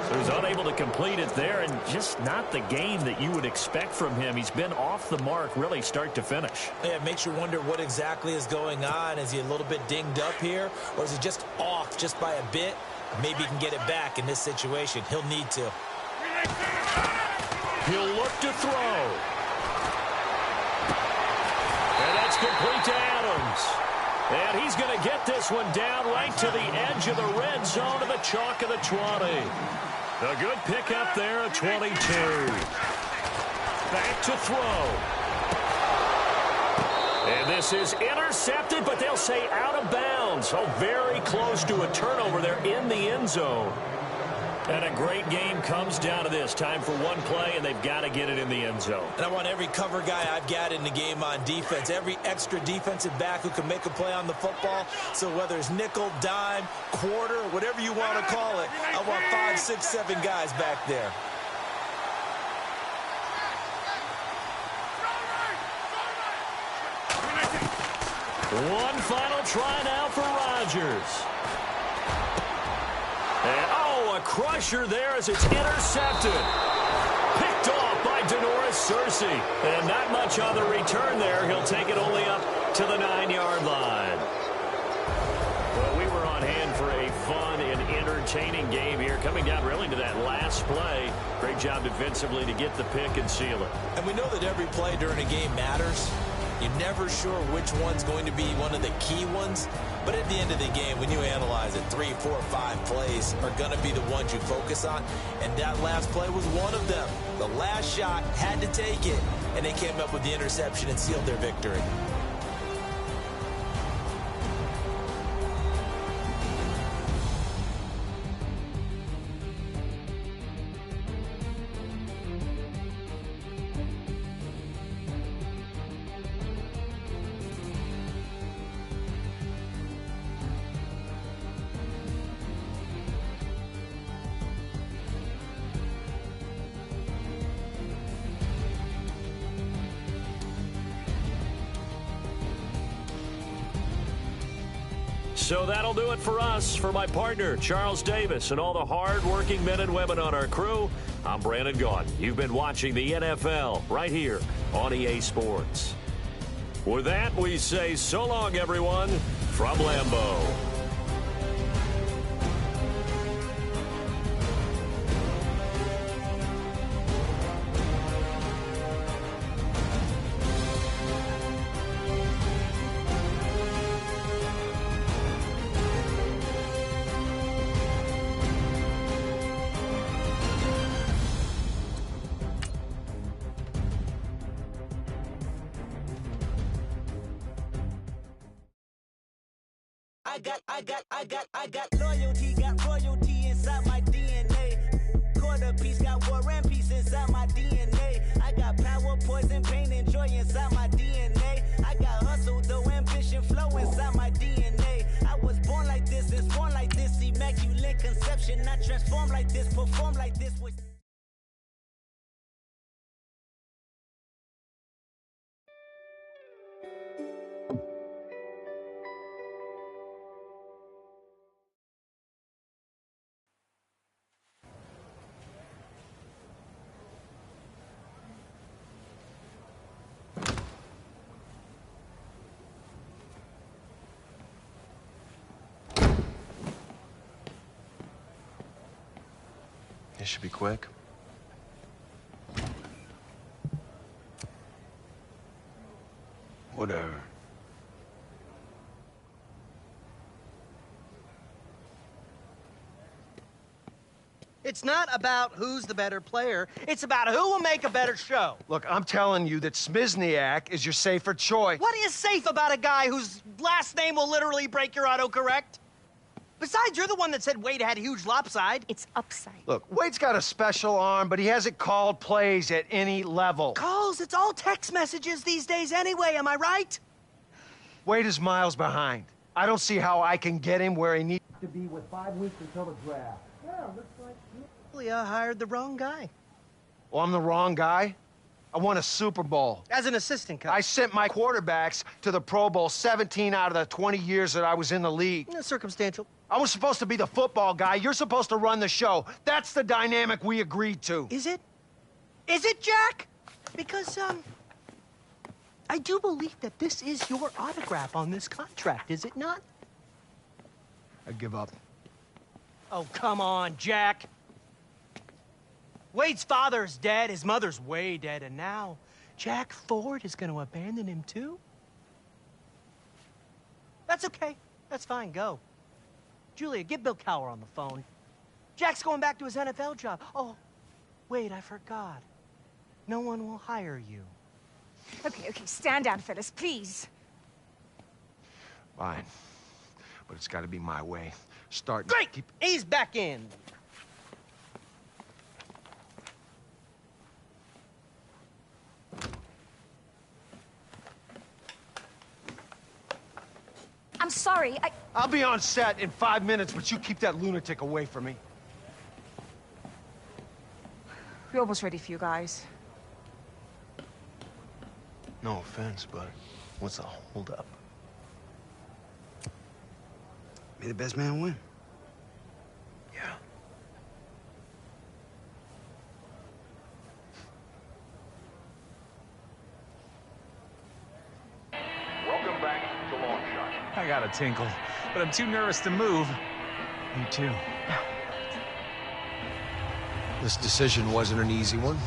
So he's unable to complete it there, and just not the game that you would expect from him. He's been off the mark really start to finish. Yeah, it makes you wonder what exactly is going on. Is he a little bit dinged up here, or is he just off just by a bit? Maybe he can get it back in this situation. He'll need to. He'll look to throw. And that's complete to Adams. And he's going to get this one down right to the edge of the red zone of the chalk of the 20. A good pickup there at 22. Back to throw. And this is intercepted, but they'll say out of bounds. So very close to a turnover there in the end zone. And a great game comes down to this. Time for one play, and they've got to get it in the end zone. And I want every cover guy I've got in the game on defense, every extra defensive back who can make a play on the football. So whether it's nickel, dime, quarter, whatever you want to call it, I want 5, 6, 7 guys back there. One final try now for Rodgers. And, a crusher there as it's intercepted. Picked off by Denoris Searcy. And not much on the return there. He'll take it only up to the 9-yard line. Well, we were on hand for a fun and entertaining game here. Coming down really to that last play. Great job defensively to get the pick and seal it. And we know that every play during a game matters. You're never sure which one's going to be one of the key ones. But at the end of the game, when you analyze it, 3, 4, 5 plays are going to be the ones you focus on. And that last play was one of them. The last shot had to take it. And they came up with the interception and sealed their victory. So that'll do it for us. For my partner, Charles Davis, and all the hard-working men and women on our crew, I'm Brandon Gaudin. You've been watching the NFL right here on EA Sports. With that, we say so long, everyone, from Lambeau. I got loyalty, got royalty inside my DNA. Quarter piece, got war and peace inside my DNA. I got power, poison, pain, and joy inside my DNA. I got hustle, though, ambition, flow inside my DNA. I was born like this, and born like this, immaculate conception. I transform like this, perform like this. This should be quick. Whatever. It's not about who's the better player. It's about who will make a better show. Look, I'm telling you that Smizniak is your safer choice. What is safe about a guy whose last name will literally break your autocorrect? Besides, you're the one that said Wade had huge lopside. It's upside. Look, Wade's got a special arm, but he hasn't called plays at any level. Calls, it's all text messages these days anyway, am I right? Wade is miles behind. I don't see how I can get him where he needs to be with 5 weeks until the draft. Yeah, looks like Julia hired the wrong guy. Well, I'm the wrong guy? I won a Super Bowl. As an assistant coach. I sent my quarterbacks to the Pro Bowl 17 out of the 20 years that I was in the league. Circumstantial. I was supposed to be the football guy. You're supposed to run the show. That's the dynamic we agreed to. Is it? Is it, Jack? Because, I do believe that this is your autograph on this contract, is it not? I give up. Oh, come on, Jack. Wade's father's dead, his mother's way dead, and now Jack Ford is going to abandon him too? That's okay. That's fine, go. Julia, get Bill Cowher on the phone. Jack's going back to his NFL job. Oh, wait, I forgot. No one will hire you. Okay, stand down, Phyllis, please. Fine. But it's got to be my way. Start. Great! He's back in. I'm sorry, I'll be on set in 5 minutes, but you keep that lunatic away from me. We're almost ready for you guys. No offense, but what's the holdup? May the best man win. Yeah. Welcome back to Long Shot. I got a tinkle, but I'm too nervous to move. Me too. This decision wasn't an easy one.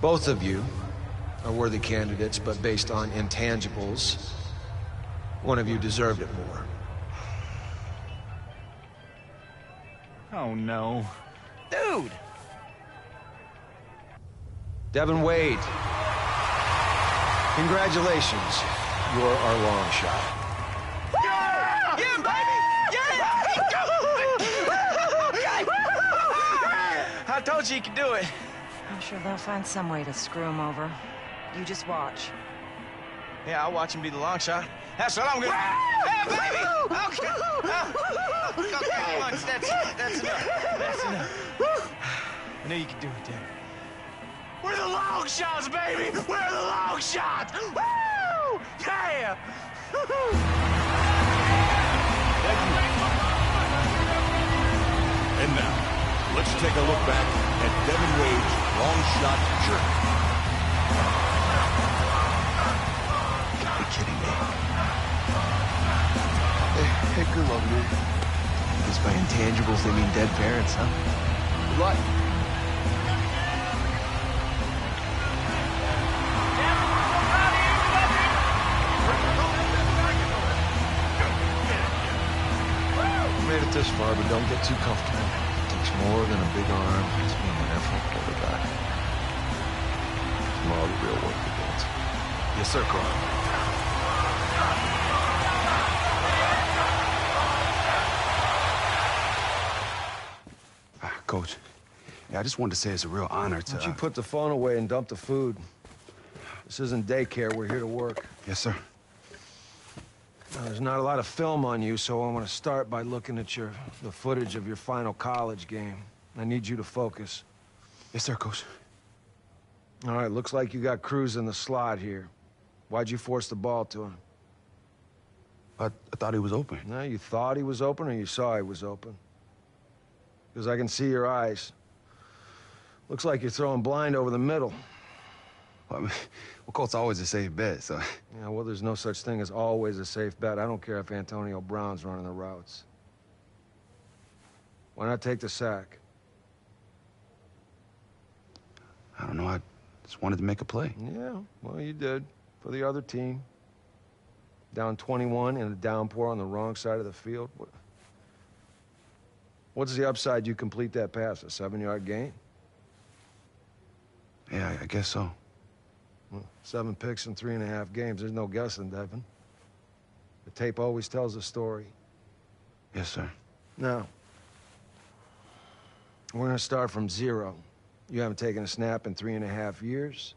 Both of you are worthy candidates, but based on intangibles, one of you deserved it more. Oh, no. Dude! Devin Wade, congratulations. You're our long shot. Yeah! Yeah, baby! Yeah! I told you could do it. I'm sure they'll find some way to screw him over. You just watch. Yeah, I'll watch him be the long shot. That's what I'm gonna... Hey, baby! Okay. Okay, once. That's enough. That's enough. I knew you could do it, Dan. We're the long shots, baby! We're the long shots! Woo! Yeah! And now, let's take a look back at Devin Wade's long shot journey. You gotta be kidding me. Hey, good luck, dude. Guess by intangibles they mean dead parents, huh? Good luck. Made it this far, but don't get too comfortable. It takes more than a big arm to be an NFL quarterback. Tomorrow the real work begins. Yes, sir, Carl. Coach. Yeah, I just wanted to say it's a real honor to... Why don't you put the phone away and dump the food? This isn't daycare. We're here to work. Yes, sir. Now, there's not a lot of film on you, so I want to start by looking at the footage of your final college game. I need you to focus. Yes, sir, Coach. All right, looks like you got Cruz in the slot here. Why'd you force the ball to him? I thought he was open. No, you thought he was open or you saw he was open? Because I can see your eyes. Looks like you're throwing blind over the middle. Well, I mean, Coach, always a safe bet, so... Yeah, well, there's no such thing as always a safe bet. I don't care if Antonio Brown's running the routes. Why not take the sack? I don't know, I just wanted to make a play. Yeah, well, you did. For the other team. Down 21 in a downpour on the wrong side of the field. What's the upside you complete that pass? A 7-yard gain? Yeah, I guess so. Well, 7 picks in 3.5 games. There's no guessing, Devin. The tape always tells a story. Yes, sir. Now, we're going to start from 0. You haven't taken a snap in 3.5 years.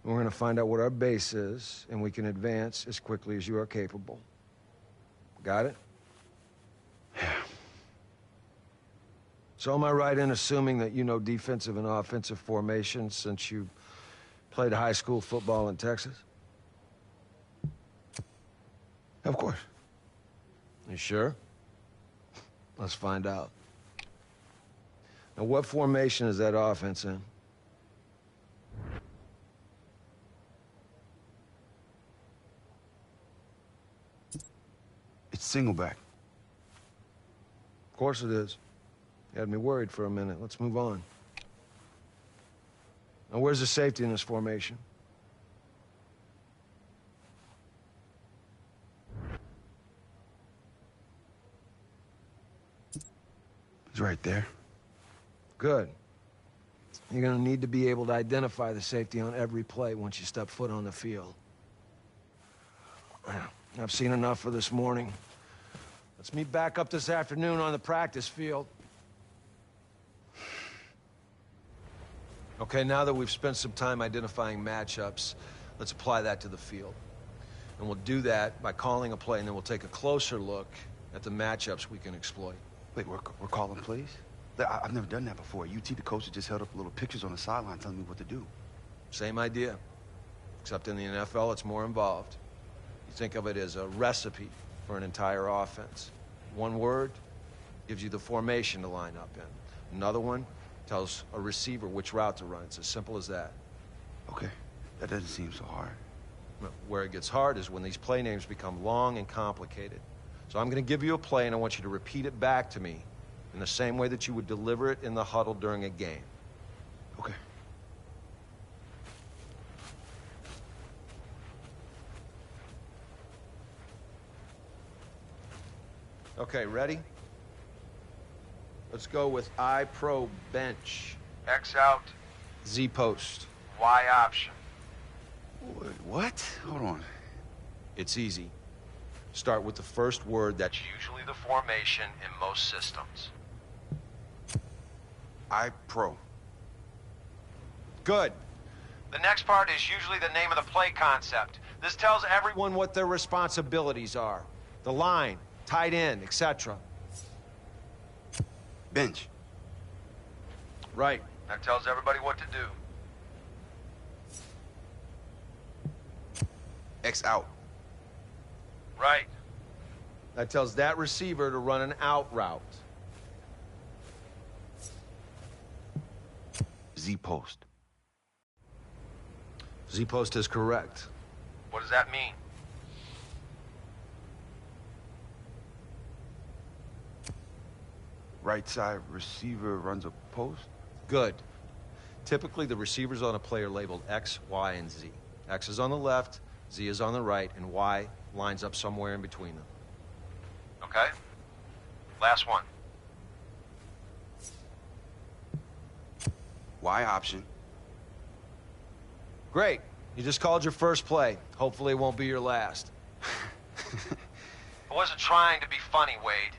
And we're going to find out what our base is, and we can advance as quickly as you are capable. Got it? Yeah. So am I right in assuming that you know defensive and offensive formations since you played high school football in Texas? Of course. You sure? Let's find out. Now, what formation is that offense in? It's single back. Of course it is. You had me worried for a minute. Let's move on. Now, where's the safety in this formation? He's right there. Good. You're gonna need to be able to identify the safety on every play once you step foot on the field. I've seen enough for this morning. Let's meet back up this afternoon on the practice field. Okay, now that we've spent some time identifying matchups, let's apply that to the field. And we'll do that by calling a play, and then we'll take a closer look at the matchups we can exploit. Wait, we're calling plays? I've never done that before. UT, the coach, just held up little pictures on the sideline telling me what to do. Same idea, except in the NFL, it's more involved. You think of it as a recipe for an entire offense. One word gives you the formation to line up in. Another one tells a receiver which route to run. It's as simple as that. Okay, that doesn't seem so hard. Well, where it gets hard is when these play names become long and complicated. So I'm going to give you a play, and I want you to repeat it back to me in the same way that you would deliver it in the huddle during a game. Okay. Okay, ready? Let's go with I pro bench. X out. Z post. Y option. What? Hold on. It's easy. Start with the first word that's usually the formation in most systems. I pro. Good. The next part is usually the name of the play concept. This tells everyone what their responsibilities are. The line, tight end, etc. Bench. Right. That tells everybody what to do. X out. Right. That tells that receiver to run an out route. Z post. Z post is correct. What does that mean? Right side receiver runs a post. Good. Typically, the receivers on a play are labeled X, Y, and Z. X is on the left, Z is on the right, and Y lines up somewhere in between them. Okay? Last one. Y option. Great. You just called your first play. Hopefully it won't be your last. I wasn't trying to be funny, Wade.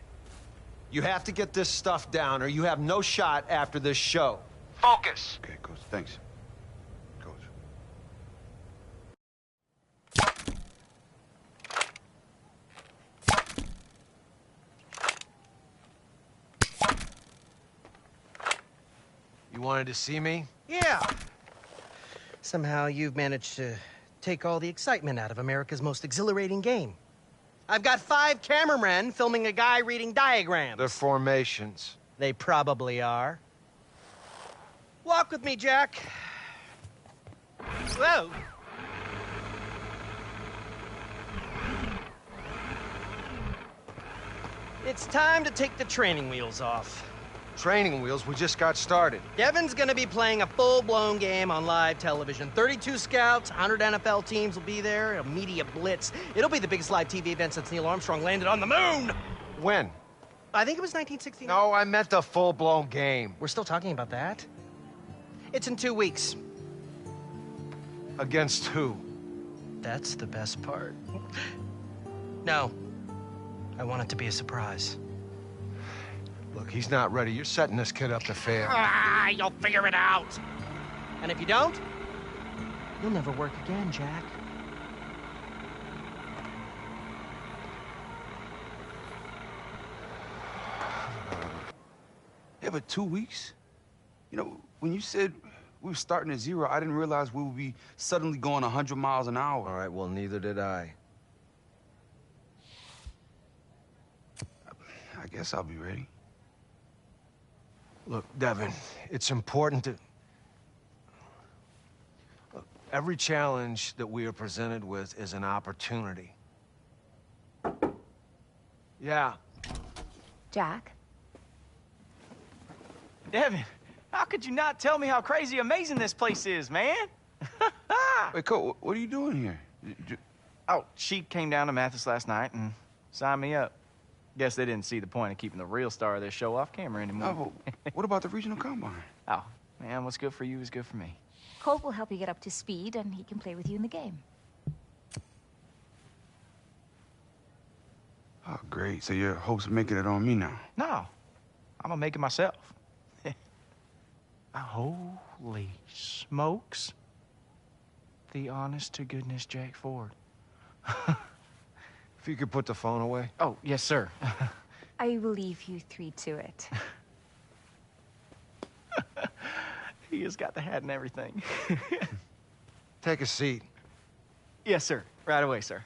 You have to get this stuff down, or you have no shot after this show. Focus. Okay, Coach. Thanks. Coach. You wanted to see me? Yeah. Somehow you've managed to take all the excitement out of America's most exhilarating game. I've got 5 cameramen filming a guy reading diagrams. They're formations. They probably are. Walk with me, Jack. Whoa. It's time to take the training wheels off. Training wheels, we just got started. Devin's gonna be playing a full-blown game on live television. 32 scouts, 100 NFL teams will be there, a media blitz. It'll be the biggest live TV event since Neil Armstrong landed on the moon! When? I think it was 1969. No, I meant the full-blown game. We're still talking about that? It's in 2 weeks. Against who? That's the best part. No. I want it to be a surprise. Look, he's not ready. You're setting this kid up to fail. Ah, you'll figure it out. And if you don't, you'll never work again, Jack. Yeah, but 2 weeks? You know, when you said we were starting at 0, I didn't realize we would be suddenly going 100 miles an hour. All right, well, neither did I. I guess I'll be ready. Look, Devin, it's important to... Look, every challenge that we are presented with is an opportunity. Yeah. Jack? Devin, how could you not tell me how crazy amazing this place is, man? Wait, Cole, what are you doing here? Oh, she came down to Mathis last night and signed me up. Guess they didn't see the point of keeping the real star of this show off camera anymore. Oh, what about the regional combine? Oh, man, what's good for you is good for me. Colt will help you get up to speed, and he can play with you in the game. Oh, great. So your hopes of making it on me now? No, I'm gonna make it myself. Holy smokes. The honest-to-goodness Jack Ford. If you could put the phone away. Oh, yes, sir. I will leave you 3 to it. He has got the hat and everything. Take a seat. Yes, sir. Right away, sir.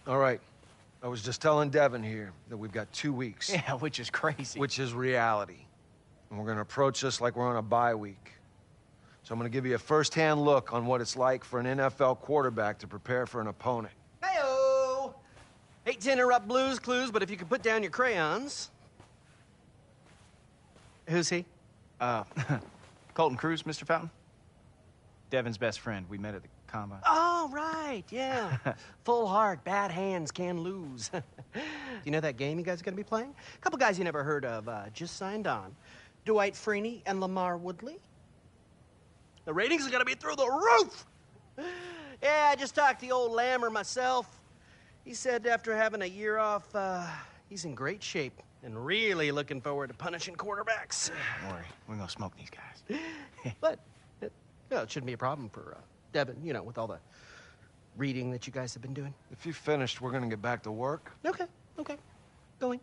All right. I was just telling Devin here that we've got 2 weeks. Yeah, which is crazy. Which is reality. And we're going to approach this like we're on a bye week. So I'm going to give you a first-hand look on what it's like for an NFL quarterback to prepare for an opponent. Hey-o! Hate to interrupt Blue's Clues, but if you could put down your crayons. Who's he? Colton Cruz, Mr. Fountain. Devin's best friend. We met at the combine. Oh, right, yeah. Full heart, bad hands, can lose. Do you know that game you guys are going to be playing? A couple guys you never heard of just signed on. Dwight Freeney and Lamar Woodley. The ratings are going to be through the roof! Yeah, I just talked to the old Lammer myself. He said after having a year off, he's in great shape and really looking forward to punishing quarterbacks. Don't worry, we're going to smoke these guys. But it shouldn't be a problem for Devin, you know, with all the reading that you guys have been doing. If you've finished, we're going to get back to work. Okay. Going.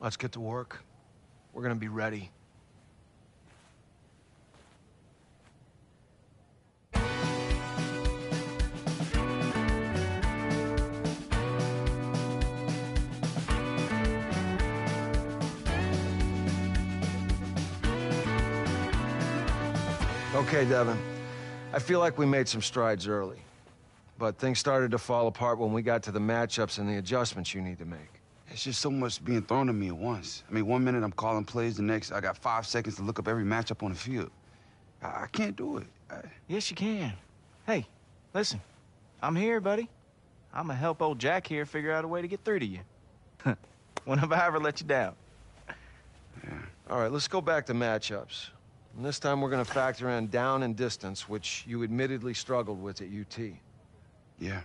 Let's get to work. We're going to be ready. Okay, Devin. I feel like we made some strides early. But things started to fall apart when we got to the matchups and the adjustments you need to make. It's just so much being thrown at me at once. I mean, 1 minute I'm calling plays, the next I got 5 seconds to look up every matchup on the field. I can't do it. Yes, you can. Hey, listen, I'm here, buddy. I'm gonna help old Jack here figure out a way to get through to you. When have I ever let you down? Yeah. All right, let's go back to matchups. And this time we're going to factor in down and distance, which you admittedly struggled with at UT. Yeah.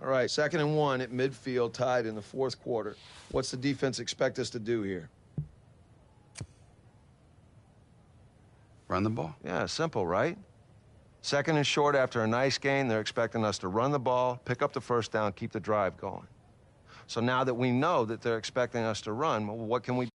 All right, 2nd and 1 at midfield, tied in the 4th quarter. What's the defense expect us to do here? Run the ball? Yeah, simple, right? 2nd and short after a nice gain, they're expecting us to run the ball, pick up the first down, keep the drive going. So now that we know that they're expecting us to run, well, what can we do?